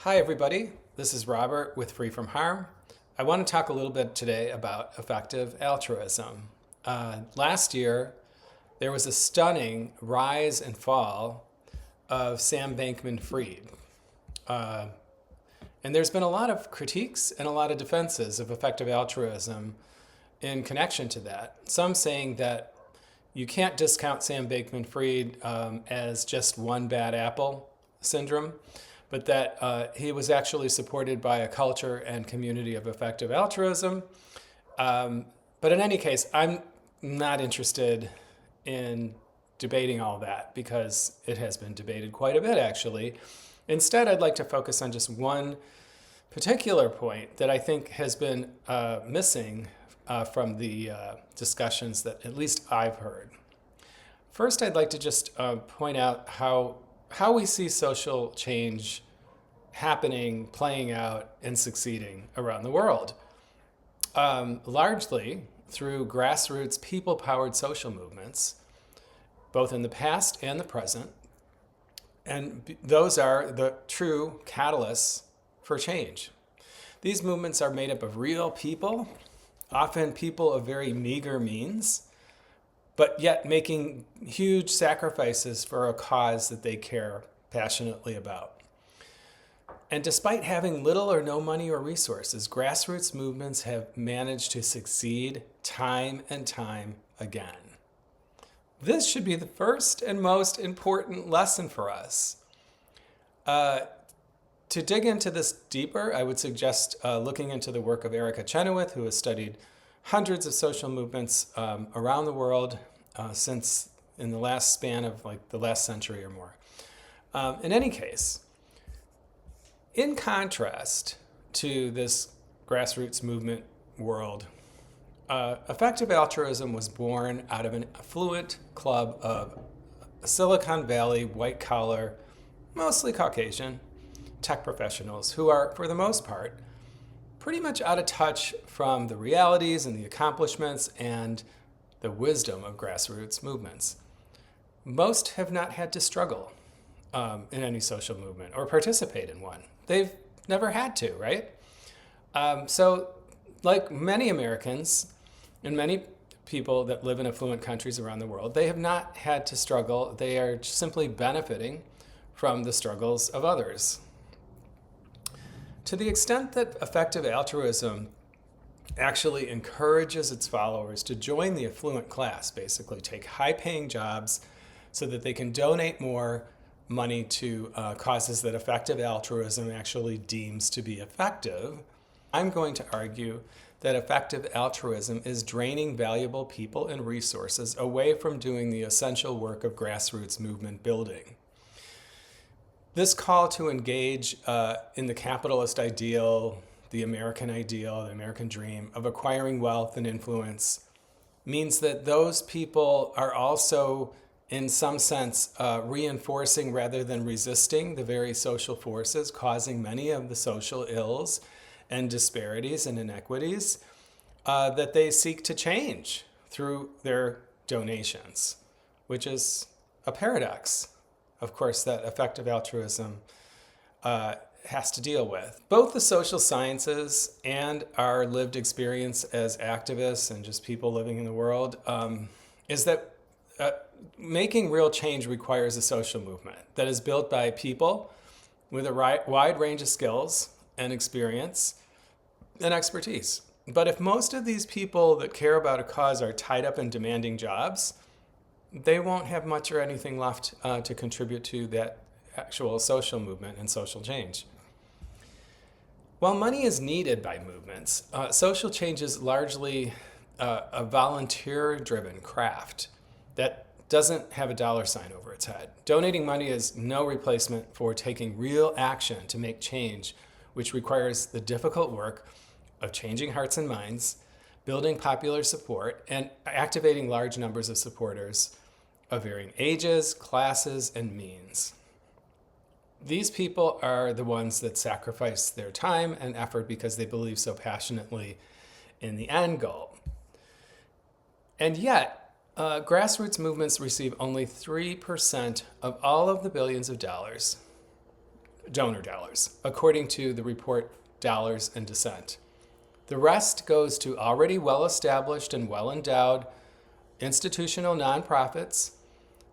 Hi everybody, this is Robert with Free From Harm. I want to talk a little bit today about effective altruism. Last year, there was a stunning rise and fall of Sam Bankman-Fried. And there's been a lot of critiques and a lot of defenses of effective altruism in connection to that. Some saying that you can't discount Sam Bankman-Fried as just one bad apple syndrome, but that he was actually supported by a culture and community of effective altruism. But in any case, I'm not interested in debating all that because it has been debated quite a bit, actually. Instead, I'd like to focus on just one particular point that I think has been missing from the discussions that at least I've heard. First, I'd like to just point out how we see social change happening, playing out, and succeeding around the world. Largely through grassroots, people-powered social movements, both in the past and the present. And those are the true catalysts for change. These movements are made up of real people, often people of very meager means, but yet making huge sacrifices for a cause that they care passionately about. And despite having little or no money or resources, grassroots movements have managed to succeed time and time again. This should be the first and most important lesson for us. To dig into this deeper, I would suggest looking into the work of Erica Chenoweth, who has studied hundreds of social movements around the world since in the last span of like the last century or more. In any case, in contrast to this grassroots movement world, effective altruism was born out of an affluent club of Silicon Valley, white-collar, mostly Caucasian, tech professionals who are, for the most part, pretty much out of touch from the realities and the accomplishments and the wisdom of grassroots movements. Most have not had to struggle in any social movement or participate in one. They've never had to, right? So like many Americans and many people that live in affluent countries around the world, they have not had to struggle. They are simply benefiting from the struggles of others. To the extent that effective altruism actually encourages its followers to join the affluent class, basically take high-paying jobs so that they can donate more money to causes that effective altruism actually deems to be effective, I'm going to argue that effective altruism is draining valuable people and resources away from doing the essential work of grassroots movement building. This call to engage in the capitalist ideal, the American dream of acquiring wealth and influence means that those people are also, in some sense, reinforcing rather than resisting the very social forces causing many of the social ills and disparities and inequities that they seek to change through their donations, which is a paradox, of course, that effective altruism has to deal with. Both the social sciences and our lived experience as activists and just people living in the world is that making real change requires a social movement that is built by people with a wide range of skills and experience and expertise. But if most of these people that care about a cause are tied up in demanding jobs, they won't have much or anything left to contribute to that actual social movement and social change. While money is needed by movements, social change is largely a volunteer-driven craft that doesn't have a dollar sign over its head. Donating money is no replacement for taking real action to make change, which requires the difficult work of changing hearts and minds, building popular support, and activating large numbers of supporters of varying ages, classes, and means. These people are the ones that sacrifice their time and effort because they believe so passionately in the end goal. And yet, grassroots movements receive only 3% of all of the billions of dollars donor dollars, according to the report Dollars and Dissent. The rest goes to already well-established and well-endowed institutional nonprofits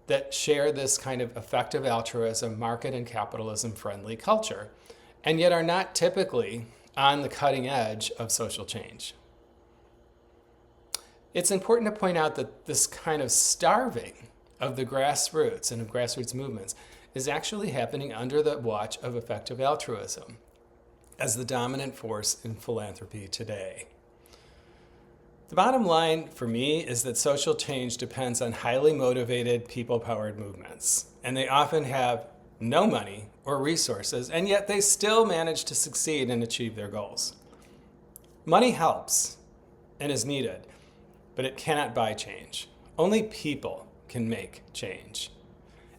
that share this kind of effective altruism, market and capitalism-friendly culture, and yet are not typically on the cutting edge of social change. It's important to point out that this kind of starving of the grassroots and of grassroots movements is actually happening under the watch of effective altruism as the dominant force in philanthropy today. The bottom line for me is that social change depends on highly motivated, people-powered movements, and they often have no money or resources, and yet they still manage to succeed and achieve their goals. Money helps and is needed, but it cannot buy change. Only people can make change.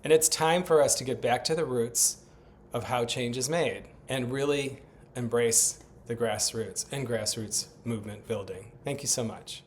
And it's time for us to get back to the roots of how change is made and really embrace the grassroots and grassroots movement building. Thank you so much.